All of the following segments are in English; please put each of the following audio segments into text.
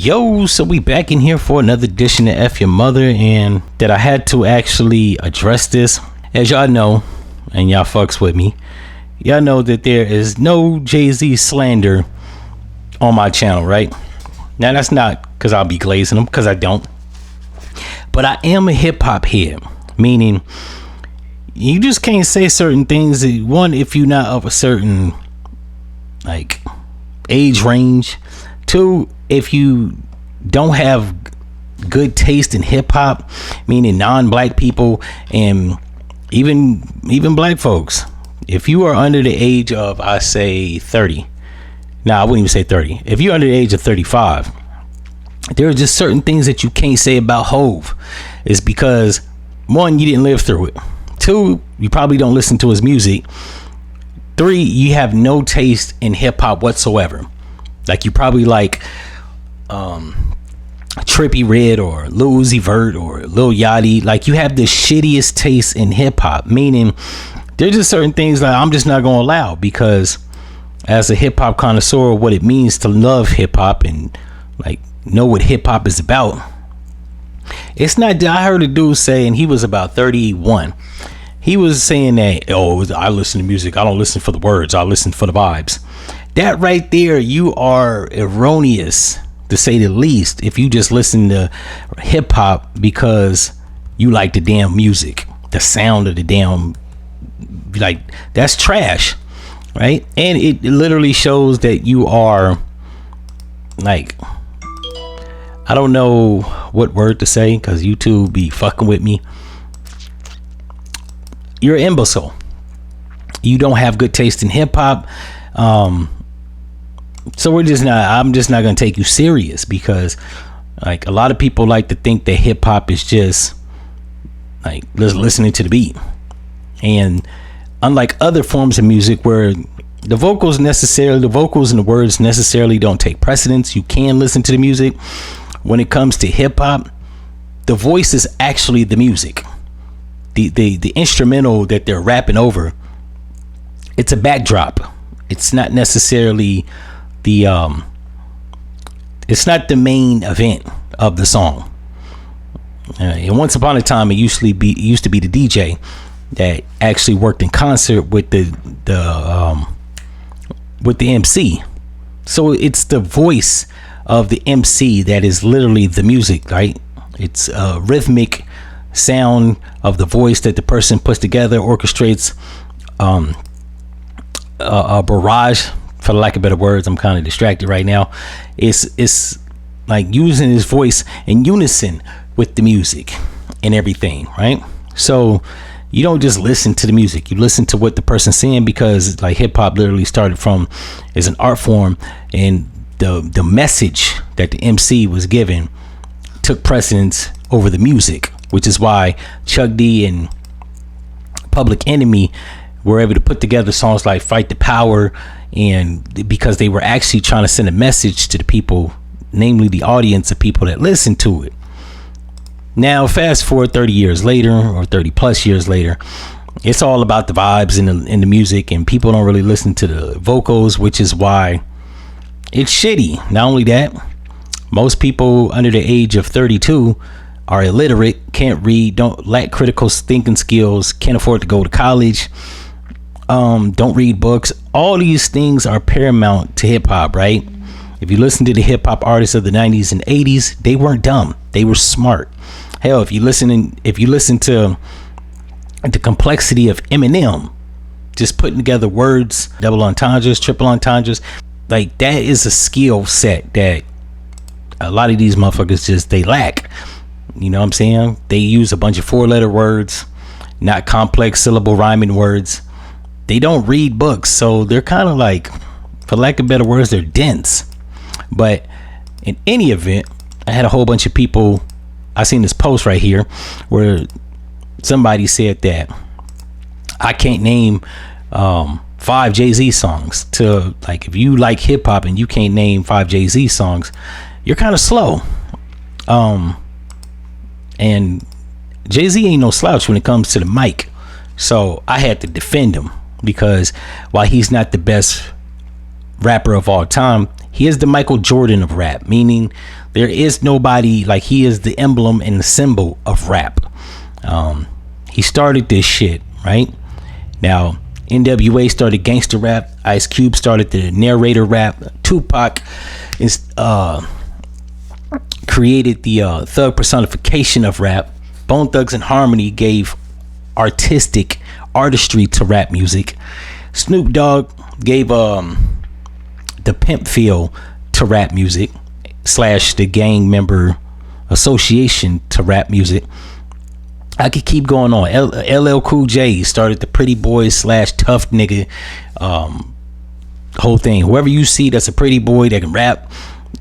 Yo, so we back in here for another edition of F-ya-Motha, and that I had to actually address this. As y'all know, and y'all fucks with me, y'all know that there is no Jay-Z slander on my channel, right? Now that's not because I'll be glazing them, because I don't. But I am a hip-hop head, meaning you just can't say certain things. One, if you're not of a certain like age range. Two, if you don't have good taste in hip-hop, meaning non-black people and even black folks, if you are under the age of, I say 30, I wouldn't even say 30, if you're under the age of 35, there are just certain things that you can't say about Hove. It's because, one, you didn't live through it. Two, you probably don't listen to his music. Three, you have no taste in hip-hop whatsoever. Like, you probably like Trippie Redd or Lil Uzi Vert or Lil Yachty. Like, you have the shittiest taste in hip-hop, meaning there's just certain things that I'm just not going to allow, because as a hip-hop connoisseur, what it means to love hip-hop and like know what hip-hop is about, it's not that. I heard a dude say, and he was about 31, he was saying that, oh, I listen to music, I don't listen for the words, I listen for the vibes. That right there, you are erroneous, to say the least, if you just listen to hip hop because you like the damn music, the sound of the damn, like, that's trash, right? And it literally shows that you are like, I don't know what word to say, because YouTube be fucking with me. You're an imbecile. You don't have good taste in hip hop. So I'm just not going to take you serious, because like a lot of people like to think that hip hop is just like listening to the beat. And unlike other forms of music where the vocals and the words necessarily don't take precedence, you can listen to the music. When it comes to hip hop, the voice is actually the music. The instrumental that they're rapping over, it's a backdrop. It's not necessarily it's not the main event of the song. And once upon a time, it used to be the DJ that actually worked in concert with the MC. So it's the voice of the MC that is literally the music, right? It's a rhythmic sound of the voice that the person puts together, orchestrates a barrage, for lack of better words. I'm kind of distracted right now. It's like using his voice in unison with the music and everything, right? So you don't just listen to the music, you listen to what the person's saying, because like hip hop literally started from as an art form, and the message that the MC was given took precedence over the music, which is why Chuck D and Public Enemy were able to put together songs like Fight the Power, and because they were actually trying to send a message to the people, namely the audience of people that listen to it. Now fast forward 30 years later, or 30 plus years later, it's all about the vibes in the music, and people don't really listen to the vocals, which is why it's shitty. Not only that, most people under the age of 32 are illiterate, can't read, don't lack critical thinking skills, can't afford to go to college, don't read books. All these things are paramount to hip hop, right? If you listen to the hip hop artists of the 90s and 80s, they weren't dumb, they were smart. Hell, if you listen to the complexity of Eminem, just putting together words, double entendres, triple entendres, like that is a skill set that a lot of these motherfuckers they lack. You know what I'm saying? They use a bunch of 4-letter words, not complex syllable rhyming words. They don't read books, so they're kind of like, for lack of better words, they're dense. But in any event, I had a whole bunch of people. I seen this post right here where somebody said that I can't name 5 Jay-Z songs. To like, if you like hip hop and you can't name 5 Jay-Z songs, you're kind of slow. And Jay-Z ain't no slouch when it comes to the mic, so I had to defend him, because while he's not the best rapper of all time, He is the Michael Jordan of rap, meaning there is nobody like he is the emblem and the symbol of rap. He started this shit, right? Now, NWA started gangster rap. Ice Cube started the narrator rap. Tupac is created the thug personification of rap. Bone Thugs and Harmony gave artistry to rap music. Snoop Dogg gave the pimp feel to rap music / the gang member association to rap music. I could keep going on. LL Cool J started the pretty boy / tough nigga whole thing. Whoever you see that's a pretty boy that can rap,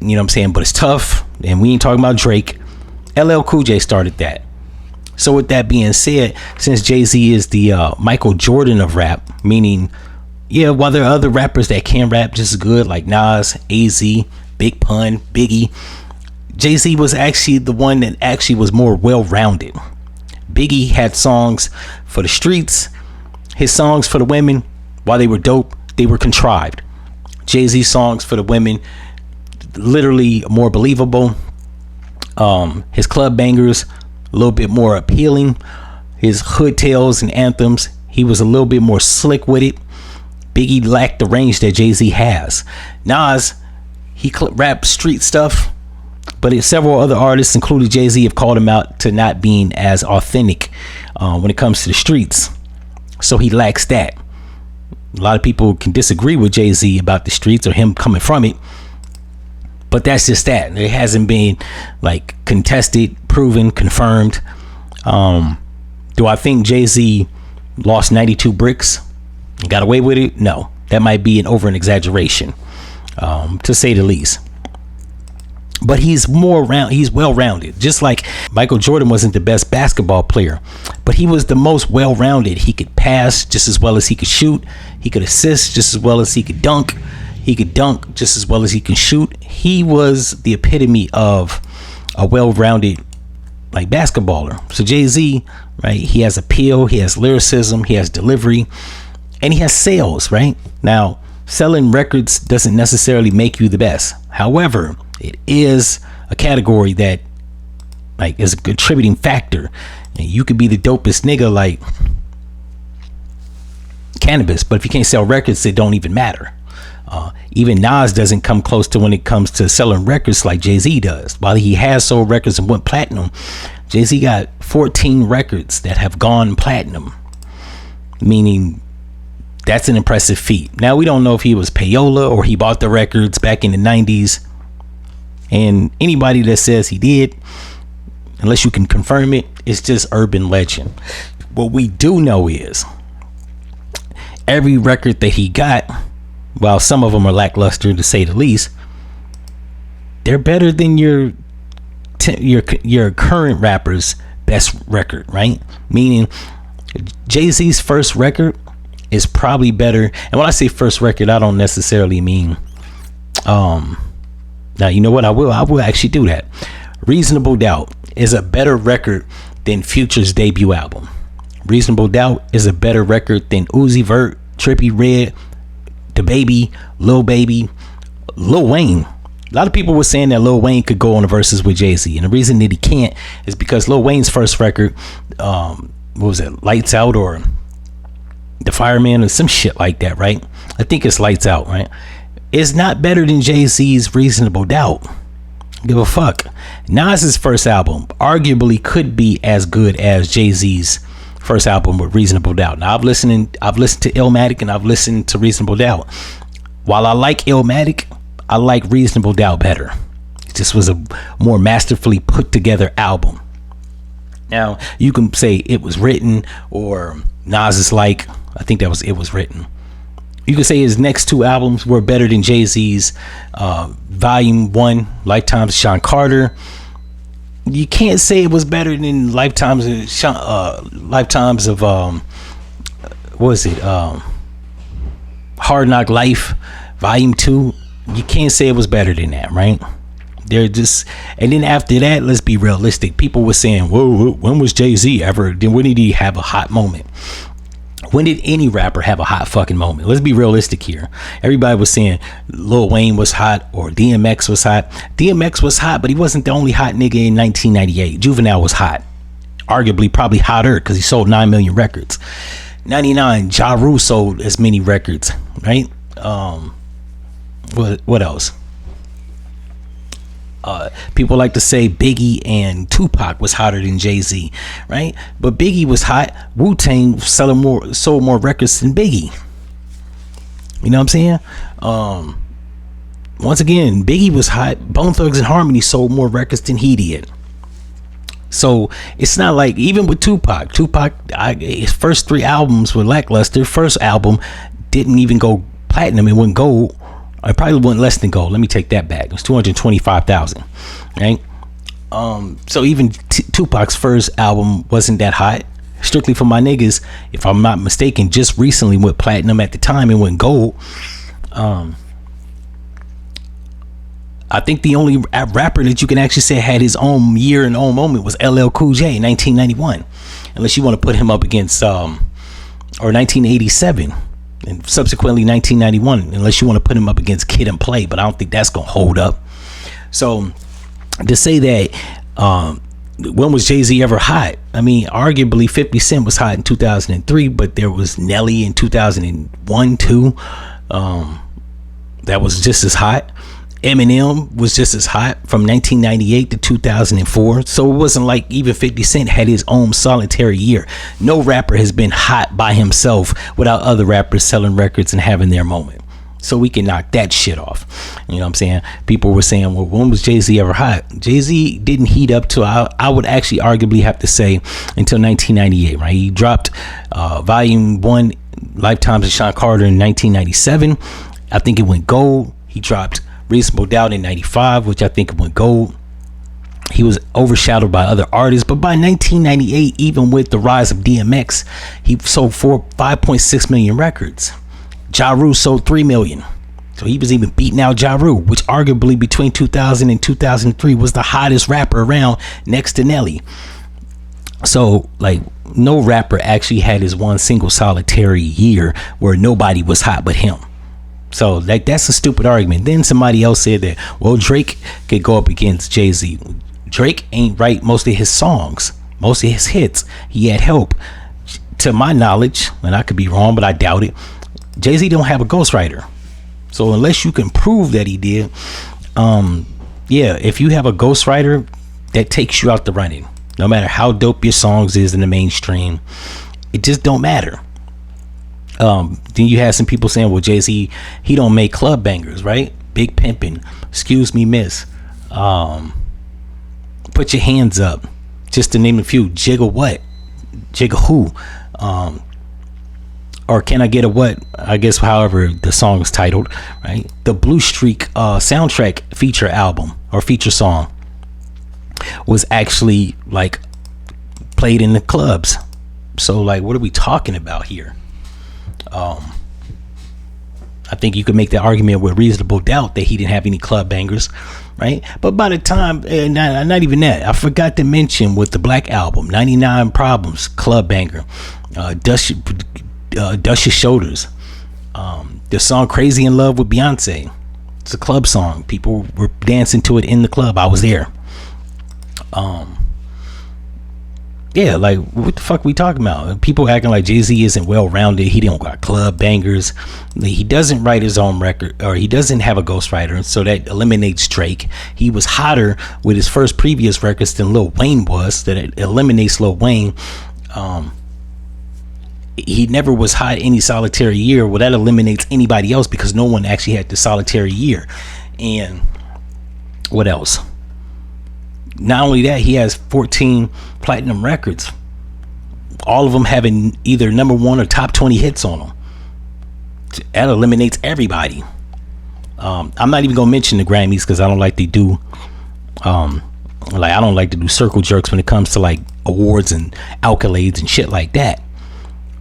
you know what I'm saying, but it's tough, and we ain't talking about Drake. LL Cool J started that. So with that being said, since Jay-Z is the Michael Jordan of rap, meaning, yeah, while there are other rappers that can rap just as good, like Nas, AZ, Big Pun, Biggie, Jay-Z was actually the one that actually was more well-rounded. Biggie had songs for the streets. His songs for the women, while they were dope, they were contrived. Jay-Z songs for the women, literally more believable. His club bangers, a little bit more appealing. His hood tales and anthems, he was a little bit more slick with it. Biggie lacked the range that Jay-Z has. Nas, he rapped street stuff, but several other artists, including Jay-Z, have called him out to not being as authentic when it comes to the streets. So he lacks that. A lot of people can disagree with Jay-Z about the streets or him coming from it, but that's just that. It hasn't been like contested, proven, confirmed. Do I think Jay-Z lost 92 bricks and got away with it? No, that might be an exaggeration, to say the least. But he's well-rounded. Just like Michael Jordan wasn't the best basketball player, but he was the most well-rounded. He could pass just as well as he could shoot. He could assist just as well as he could dunk. He could dunk just as well as he can shoot. He was the epitome of a well-rounded like basketballer. So Jay-Z, right? He has appeal, he has lyricism, he has delivery, and he has sales, right? Now, selling records doesn't necessarily make you the best. However, it is a category that like is a contributing factor. And you could be the dopest nigga like cannabis, but if you can't sell records, it don't even matter. Even Nas doesn't come close to when it comes to selling records like Jay-Z does. While he has sold records and went platinum, Jay-Z got 14 records that have gone platinum, meaning that's an impressive feat. Now, we don't know if he was payola or he bought the records back in the 90s. And anybody that says he did, unless you can confirm it, it's just urban legend. What we do know is every record that he got, while some of them are lackluster to say the least, they're better than your current rapper's best record, right? Meaning Jay-Z's first record is probably better. And when I say first record, I don't necessarily mean now, you know what? I will actually do that. Reasonable Doubt is a better record than Future's debut album. Reasonable Doubt is a better record than Uzi Vert, Trippie Redd, DaBaby, Lil Baby, Lil Wayne. A lot of people were saying that Lil Wayne could go on the verses with Jay-Z, and the reason that he can't is because Lil Wayne's first record, what was it, Lights Out or The Fireman or some shit like that, right? I think it's Lights Out, right? It's not better than Jay-Z's Reasonable Doubt. Give a fuck. Nas's first album arguably could be as good as Jay-Z's first album with Reasonable Doubt. Now I've listened to Illmatic and I've listened to Reasonable Doubt. While I like Illmatic, I like Reasonable Doubt better. It just was a more masterfully put together album. Now you can say it was written, or Nas is like, I think that was It Was Written. You could say his next two albums were better than Jay-Z's Volume 1, Lifetimes of Sean Carter. You can't say it was better than Lifetimes of what was it? Hard Knock Life, Volume 2. You can't say it was better than that, right? They're just, and then after that, let's be realistic. People were saying, whoa, when was Jay-Z ever? Then when did he have a hot moment? When did any rapper have a hot fucking moment? Let's be realistic here. Everybody was saying Lil Wayne was hot or DMX was hot. DMX was hot, but he wasn't the only hot nigga in 1998. Juvenile was hot. Arguably probably hotter because he sold 9 million records. 99, Ja Rule sold as many records, right? What else? People like to say Biggie and Tupac was hotter than Jay-Z, right? But Biggie was hot. Wu-Tang sold more records than Biggie. You know what I'm saying? Once again, Biggie was hot. Bone Thugs and Harmony sold more records than he did. So it's not like, even with Tupac, his first 3 albums were lackluster. First album didn't even go platinum. It went gold. I probably went less than gold. Let me take that back. It was 225,000, right? So even Tupac's first album wasn't that hot. Strictly for My Niggas, if I'm not mistaken, just recently went platinum at the time and went gold. I think the only rapper that you can actually say had his own year and own moment was LL Cool J in 1991, unless you want to put him up against or 1987. And subsequently 1991, unless you want to put him up against Kid and Play, but I don't think that's gonna hold up. So to say that when was Jay-Z ever hot? I mean, arguably 50 Cent was hot in 2003, but there was Nelly in 2001 too. That was just as hot. Eminem was just as hot from 1998 to 2004. So it wasn't like even 50 Cent had his own solitary year. No rapper has been hot by himself without other rappers selling records and having their moment. So we can knock that shit off. You know what I'm saying? People were saying, well, when was Jay-Z ever hot? Jay-Z didn't heat up till I would actually arguably have to say until 1998, right? He dropped Volume 1, Lifetimes of Sean Carter in 1997. I think it went gold. He dropped Reasonable Doubt in 95, which I think went gold. He was overshadowed by other artists, but by 1998, even with the rise of DMX, he sold 5.6 million records. Ja Rule sold 3 million. So he was even beating out Ja Rule, which arguably between 2000 and 2003 was the hottest rapper around next to Nelly. So like no rapper actually had his one single solitary year where nobody was hot but him. So like that's a stupid argument. Then somebody else said that, well, Drake could go up against Jay-Z. Drake ain't write most of his songs, most of his hits. He had help. To my knowledge, and I could be wrong, but I doubt it, Jay-Z don't have a ghostwriter. So unless you can prove that he did, if you have a ghostwriter, that takes you out the running. No matter how dope your songs is in the mainstream, it just don't matter. Then you had some people saying, well, Jay-Z, he don't make club bangers, right? Big Pimpin', Excuse Me Miss, Put Your Hands Up, just to name a few. Jigga What, Jigga Who, or Can I Get a What, I guess however the song is titled, right? The Blue Streak soundtrack feature album or feature song was actually like played in the clubs. So like, what are we talking about here? I think you could make the argument with reasonable doubt that he didn't have any club bangers, right? But by the time, not even that, I forgot to mention with the Black Album, 99 Problems, club banger, Dust Your Shoulders, the song Crazy in Love with Beyonce. It's a club song. People were dancing to it in the club. I was there. Yeah, like what the fuck we talking about? People acting like Jay-Z isn't well-rounded. He don't got club bangers. He doesn't write his own record, or he doesn't have a ghostwriter, so that eliminates Drake. He was hotter with his first previous records than Lil Wayne was. That it eliminates Lil Wayne. He never was hot any solitary year. Well, that eliminates anybody else because no one actually had the solitary year. And what else? Not only that, he has 14 platinum records, all of them having either number 1 or top 20 hits on them. That eliminates everybody. I'm not even gonna mention the Grammys because I don't like to do I don't like to do circle jerks when it comes to like awards and accolades and shit like that.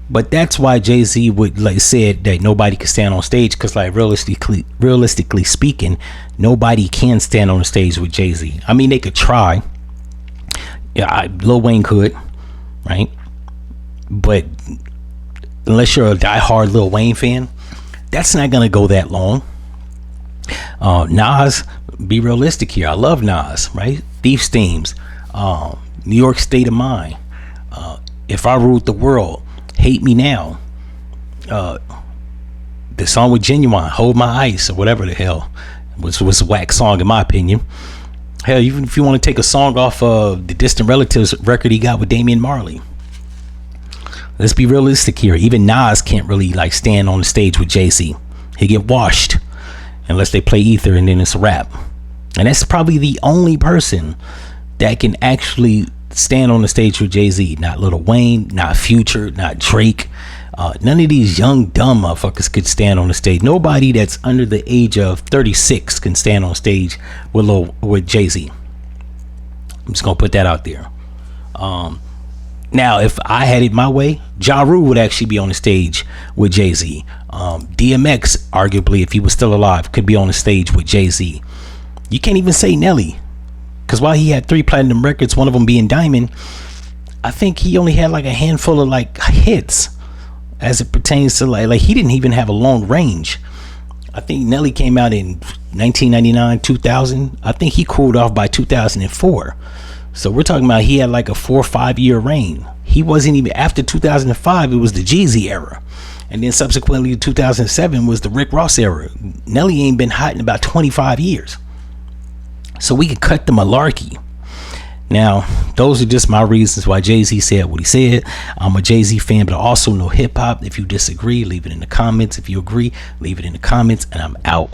But that's why Jay-Z would like said that nobody could stand on stage, because like realistically speaking, nobody can stand on the stage with Jay-Z. I mean, they could try. Yeah, Lil Wayne could, right? But unless you're a diehard Lil Wayne fan, that's not gonna go that long. Nas, be realistic here. I love Nas, right? Thief's Themes, New York State of Mind, If I Ruled the World, Hate Me Now, the song with Genuine, Hold My Ice, or whatever the hell, was a whack song in my opinion. Hell, even if you want to take a song off of the Distant Relatives record he got with Damian Marley. Let's be realistic here. Even Nas can't really like stand on the stage with Jay-Z. He get washed unless they play Ether and then it's a rap. And that's probably the only person that can actually stand on the stage with Jay-Z. Not Lil Wayne, not Future, not Drake. None of these young dumb motherfuckers could stand on the stage. Nobody that's under the age of 36 can stand on stage with Jay-Z. I'm just gonna put that out there. Now, if I had it my way, Ja Rule would actually be on the stage with Jay-Z. DMX, arguably, if he was still alive, could be on the stage with Jay-Z. You can't even say Nelly, because while he had 3 platinum records, one of them being Diamond, I think he only had like a handful of like hits as it pertains to like he didn't even have a long range. I think Nelly came out in 1999, 2000. I think he cooled off by 2004. So we're talking about he had like a 4 or 5 year reign. He wasn't even, after 2005, it was the Jeezy era. And then subsequently 2007 was the Rick Ross era. Nelly ain't been hot in about 25 years. So we could cut the malarkey. Now, those are just my reasons why Jay-Z said what he said. I'm a Jay-Z fan, but I also know hip hop. If you disagree, leave it in the comments. If you agree, leave it in the comments, and I'm out.